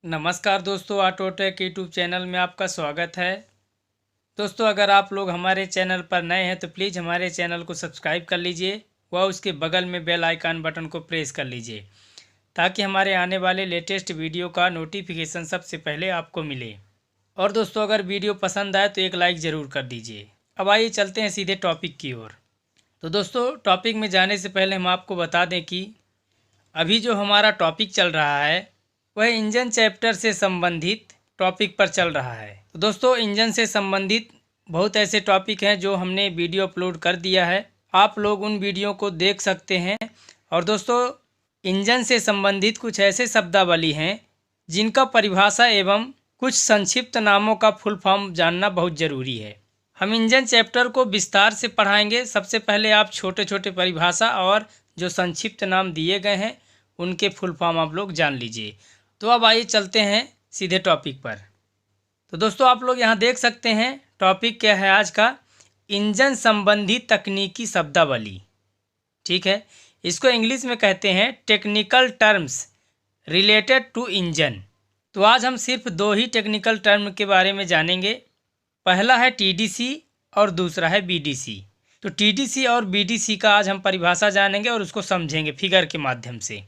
नमस्कार दोस्तों, Autotech YouTube channel में आपका स्वागत है। दोस्तों, अगर आप लोग हमारे चैनल पर नए हैं तो प्लीज़ हमारे चैनल को सब्सक्राइब कर लीजिए व उसके बगल में बेल आइकन बटन को प्रेस कर लीजिए ताकि हमारे आने वाले लेटेस्ट वीडियो का नोटिफिकेशन सबसे पहले आपको मिले। और दोस्तों, अगर वीडियो पसंद आए तो एक लाइक ज़रूर कर दीजिए। अब आइए चलते हैं सीधे टॉपिक की ओर। तो दोस्तों, टॉपिक में जाने से पहले हम आपको बता दें कि अभी जो हमारा टॉपिक चल रहा है वह इंजन चैप्टर से संबंधित टॉपिक पर चल रहा है। तो दोस्तों, इंजन से संबंधित बहुत ऐसे टॉपिक हैं जो हमने वीडियो अपलोड कर दिया है, आप लोग उन वीडियो को देख सकते हैं। और दोस्तों, इंजन से संबंधित कुछ ऐसे शब्दावली हैं जिनका परिभाषा एवं कुछ संक्षिप्त नामों का फुल फॉर्म जानना बहुत ज़रूरी है। हम इंजन चैप्टर को विस्तार से पढ़ाएंगे। सबसे पहले आप छोटे छोटे परिभाषा और जो संक्षिप्त नाम दिए गए हैं उनके फुल फॉर्म आप लोग जान लीजिए। तो अब आइए चलते हैं सीधे टॉपिक पर। तो दोस्तों, आप लोग यहाँ देख सकते हैं टॉपिक क्या है आज का, इंजन संबंधी तकनीकी शब्दावली। ठीक है, इसको इंग्लिश में कहते हैं technical terms related to engine. तो आज हम सिर्फ दो ही टेक्निकल टर्म के बारे में जानेंगे। पहला है टीडीसी और दूसरा है बीडीसी। तो टीडीसी और बीडीसी का आज हम परिभाषा जानेंगे और उसको समझेंगे फिगर के माध्यम से।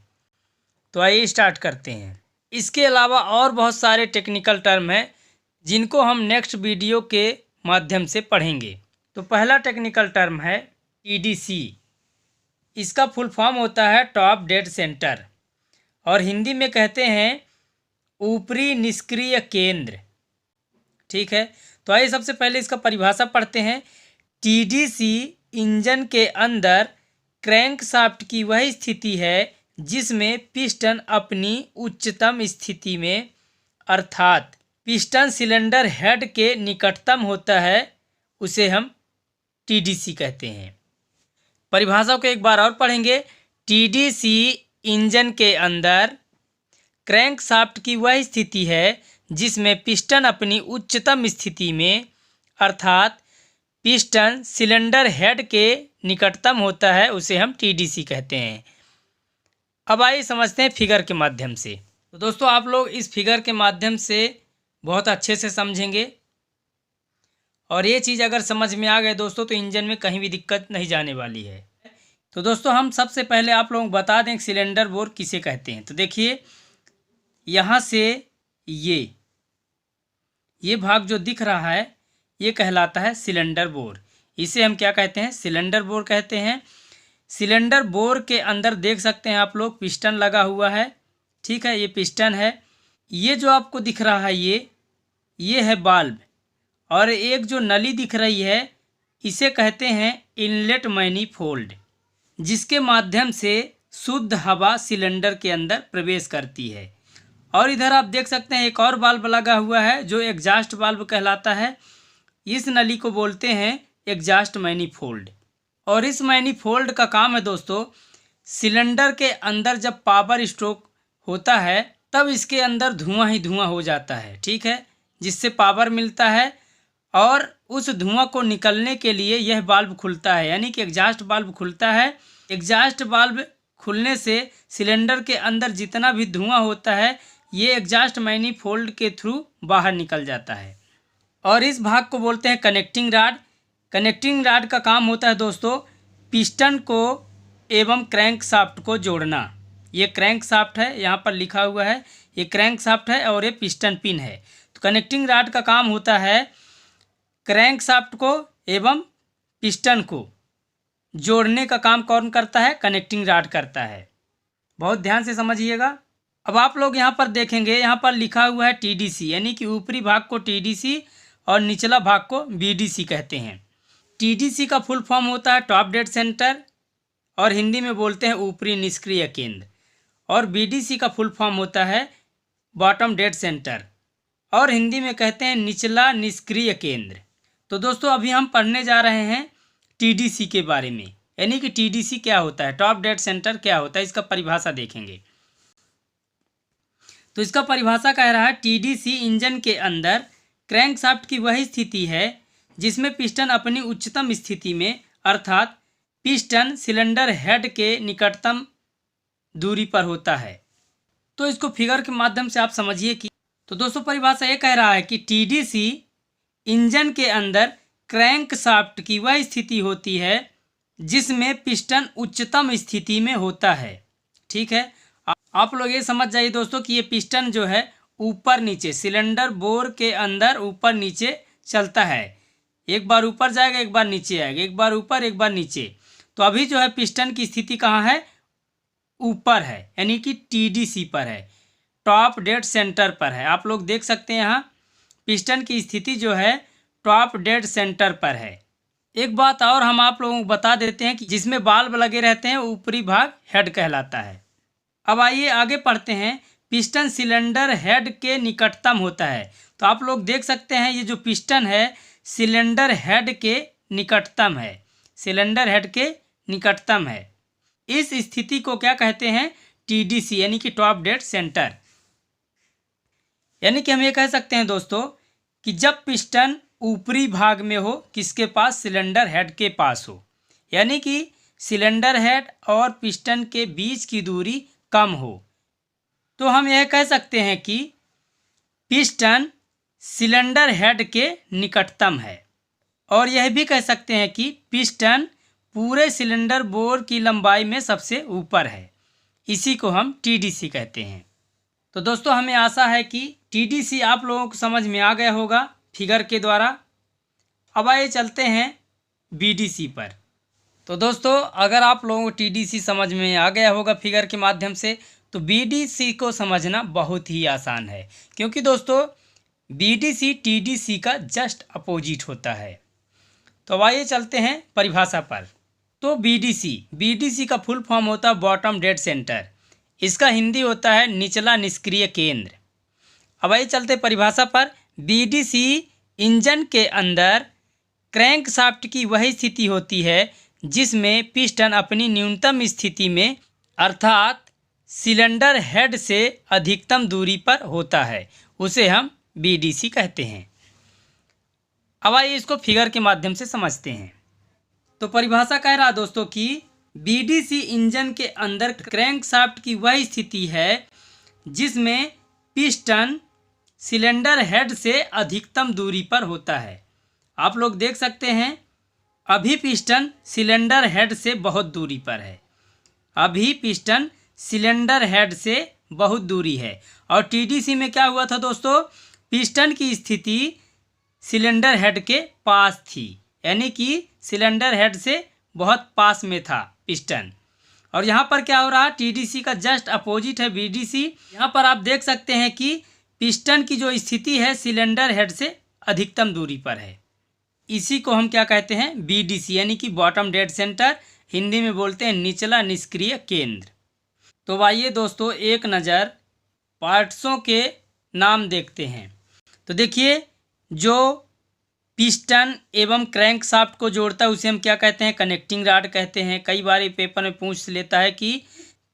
तो आइए स्टार्ट करते हैं। इसके अलावा और बहुत सारे टेक्निकल टर्म हैं जिनको हम नेक्स्ट वीडियो के माध्यम से पढ़ेंगे। तो पहला टेक्निकल टर्म है टीडीसी। इसका फुल फॉर्म होता है टॉप डेड सेंटर और हिंदी में कहते हैं ऊपरी निष्क्रिय केंद्र। ठीक है, तो आइए सबसे पहले इसका परिभाषा पढ़ते हैं। टीडीसी इंजन के अंदर क्रैंकशाफ्ट की वह स्थिति है जिसमें पिस्टन अपनी उच्चतम स्थिति में अर्थात पिस्टन सिलेंडर हेड के निकटतम होता है, उसे हम टीडीसी कहते हैं। परिभाषा को एक बार और पढ़ेंगे। टीडीसी इंजन के अंदर क्रैंकशाफ्ट की वह स्थिति है जिसमें पिस्टन अपनी उच्चतम स्थिति में अर्थात पिस्टन सिलेंडर हेड के निकटतम होता है, उसे हम टीडीसी कहते हैं। अब आइए समझते हैं फिगर के माध्यम से। तो दोस्तों, आप लोग इस फिगर के माध्यम से बहुत अच्छे से समझेंगे और ये चीज़ अगर समझ में आ गए दोस्तों तो इंजन में कहीं भी दिक्कत नहीं जाने वाली है। तो दोस्तों, हम सबसे पहले आप लोगों को बता दें सिलेंडर बोर किसे कहते हैं। तो देखिए, यहाँ से ये भाग जो दिख रहा है ये कहलाता है सिलेंडर बोर। इसे हम क्या कहते हैं? सिलेंडर बोर कहते हैं। सिलेंडर बोर के अंदर देख सकते हैं आप लोग पिस्टन लगा हुआ है। ठीक है, ये पिस्टन है। ये जो आपको दिख रहा है ये है बाल्ब और एक जो नली दिख रही है इसे कहते हैं इनलेट मैनीफोल्ड, जिसके माध्यम से शुद्ध हवा सिलेंडर के अंदर प्रवेश करती है। और इधर आप देख सकते हैं एक और बाल्ब लगा हुआ है जो एग्जॉस्ट बाल्ब कहलाता है। इस नली को बोलते हैं एग्जॉस्ट मैनीफोल्ड। और इस मैनीफोल्ड का काम है दोस्तों, सिलेंडर के अंदर जब पावर स्ट्रोक होता है तब इसके अंदर धुआं ही धुआं हो जाता है। ठीक है, जिससे पावर मिलता है और उस धुआं को निकलने के लिए यह बाल्ब खुलता है, यानी कि एग्जॉस्ट बाल्ब खुलता है। एग्जॉस्ट बाल्ब खुलने से सिलेंडर के अंदर जितना भी धुआं होता है ये एग्जॉस्ट मैनीफोल्ड के थ्रू बाहर निकल जाता है। और इस भाग को बोलते हैं कनेक्टिंग राड। कनेक्टिंग राड का काम होता है दोस्तों पिस्टन को एवं क्रैंकशाफ्ट को जोड़ना। ये क्रैंकशाफ्ट है, यहाँ पर लिखा हुआ है ये क्रैंकशाफ्ट है और ये पिस्टन पिन है। तो कनेक्टिंग राड का काम होता है क्रैंकशाफ्ट को एवं पिस्टन को जोड़ने का काम कौन करता है? कनेक्टिंग राड करता है। बहुत ध्यान से समझिएगा। अब आप लोग यहाँ पर देखेंगे, यहाँ पर लिखा हुआ है टीडीसी, यानी कि ऊपरी भाग को टीडीसी और निचला भाग को बीडीसी कहते हैं। टीडीसी का फुल फॉर्म होता है टॉप डेड सेंटर और हिंदी में बोलते हैं ऊपरी निष्क्रिय केंद्र। और बीडीसी का फुल फॉर्म होता है बॉटम डेड सेंटर और हिंदी में कहते हैं निचला निष्क्रिय केंद्र। तो दोस्तों, अभी हम पढ़ने जा रहे हैं टीडीसी के बारे में, यानी कि टीडीसी क्या होता है, टॉप डेड सेंटर क्या होता है, इसका परिभाषा देखेंगे। तो इसका परिभाषा कह रहा है टीडीसी इंजन के अंदर क्रैंकशाफ्ट की वही स्थिति है जिसमें पिस्टन अपनी उच्चतम स्थिति में अर्थात पिस्टन सिलेंडर हेड के निकटतम दूरी पर होता है। तो इसको फिगर के माध्यम से आप समझिए कि तो दोस्तों परिभाषा ये कह रहा है कि टीडीसी इंजन के अंदर क्रैंक शाफ्ट की वह स्थिति होती है जिसमें पिस्टन उच्चतम स्थिति में होता है। ठीक है, आप लोग ये समझ जाइए दोस्तों कि ये पिस्टन जो है ऊपर नीचे सिलेंडर बोर के अंदर ऊपर नीचे चलता है। एक बार ऊपर जाएगा, एक बार नीचे आएगा, एक बार ऊपर एक बार नीचे। तो अभी जो है पिस्टन की स्थिति कहाँ है? ऊपर है, यानी कि टीडीसी पर है, टॉप डेड सेंटर पर है। आप लोग देख सकते हैं यहाँ पिस्टन की स्थिति जो है टॉप डेड सेंटर पर है। एक बात और हम आप लोगों को बता देते हैं कि जिसमें बाल्ब लगे रहते हैं ऊपरी भाग हेड कहलाता है। अब आइए आगे पढ़ते हैं। पिस्टन सिलेंडर हेड के निकटतम होता है। तो आप लोग देख सकते हैं ये जो पिस्टन है सिलेंडर हेड के निकटतम है, सिलेंडर हेड के निकटतम है। इस स्थिति को क्या कहते हैं? टीडीसी, यानी कि टॉप डेड सेंटर। यानी कि हम ये कह सकते हैं दोस्तों कि जब पिस्टन ऊपरी भाग में हो, किसके पास? सिलेंडर हेड के पास हो, यानी कि सिलेंडर हेड और पिस्टन के बीच की दूरी कम हो, तो हम यह कह सकते हैं कि पिस्टन सिलेंडर हेड के निकटतम है। और यह भी कह सकते हैं कि पिस्टन पूरे सिलेंडर बोर की लंबाई में सबसे ऊपर है। इसी को हम टीडीसी कहते हैं। तो दोस्तों हमें आशा है कि टीडीसी आप लोगों को समझ में आ गया होगा फिगर के द्वारा। अब आइए चलते हैं बीडीसी पर। तो दोस्तों अगर आप लोगों को टीडीसी समझ में आ गया होगा फिगर के माध्यम से, तो बीडीसी को समझना बहुत ही आसान है, क्योंकि दोस्तों बीडीसी टीडीसी का जस्ट अपोजिट होता है। तो आइए चलते हैं परिभाषा पर। तो बीडीसी का फुल फॉर्म होता है बॉटम डेड सेंटर। इसका हिंदी होता है निचला निष्क्रिय केंद्र। अब आइए चलते परिभाषा पर। बीडीसी इंजन के अंदर क्रैंक शाफ्ट की वही स्थिति होती है जिसमें पिस्टन अपनी न्यूनतम स्थिति में अर्थात सिलेंडर हेड से अधिकतम दूरी पर होता है, उसे हम बीडीसी कहते हैं। अब आइए इसको फिगर के माध्यम से समझते हैं। तो परिभाषा कह रहा है दोस्तों कि बीडीसी इंजन के अंदर क्रैंक शाफ्ट की वह स्थिति है जिसमें पिस्टन सिलेंडर हेड से अधिकतम दूरी पर होता है। आप लोग देख सकते हैं अभी पिस्टन सिलेंडर हेड से बहुत दूरी पर है, अभी पिस्टन सिलेंडर हेड से बहुत दूरी है। और टीडीसी में क्या हुआ था दोस्तों? पिस्टन की स्थिति सिलेंडर हेड के पास थी, यानी कि सिलेंडर हेड से बहुत पास में था पिस्टन। और यहाँ पर क्या हो रहा है? टीडीसी का जस्ट अपोजिट है बीडीसी। यहाँ पर आप देख सकते हैं कि पिस्टन की जो स्थिति है सिलेंडर हेड से अधिकतम दूरी पर है। इसी को हम क्या कहते हैं? बीडीसी, यानी कि बॉटम डेड सेंटर। हिंदी में बोलते हैं निचला निष्क्रिय केंद्र। तो आइए दोस्तों एक नज़र पार्ट्सों के नाम देखते हैं। तो देखिए जो पिस्टन एवं क्रैंक शाफ्ट को जोड़ता है उसे हम क्या कहते हैं? कनेक्टिंग रॉड कहते हैं। कई बार ये पेपर में पूछ लेता है कि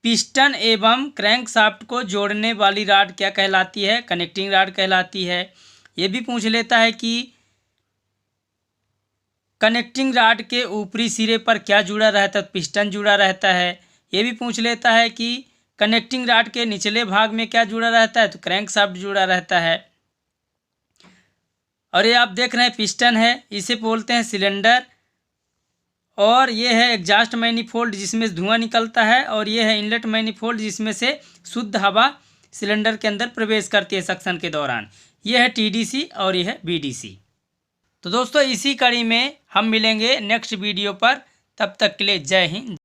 पिस्टन एवं क्रैंक शाफ्ट को जोड़ने वाली रॉड क्या कहलाती है? कनेक्टिंग रॉड कहलाती है। ये भी पूछ लेता है कि कनेक्टिंग रॉड के ऊपरी सिरे पर क्या जुड़ा रहता है? पिस्टन जुड़ा रहता है। ये भी पूछ लेता है कि कनेक्टिंग रॉड के निचले भाग में क्या जुड़ा रहता है? तो क्रैंक शाफ्ट जुड़ा रहता है। और ये आप देख रहे हैं पिस्टन है, इसे बोलते हैं सिलेंडर। और ये है एग्जॉस्ट मैनिफोल्ड जिसमें से धुआं निकलता है, और ये है इनलेट मैनिफोल्ड जिसमें से शुद्ध हवा सिलेंडर के अंदर प्रवेश करती है सक्शन के दौरान। ये है टीडीसी और ये है बीडीसी। तो दोस्तों इसी कड़ी में हम मिलेंगे नेक्स्ट वीडियो पर। तब तक के लिए जय हिंद।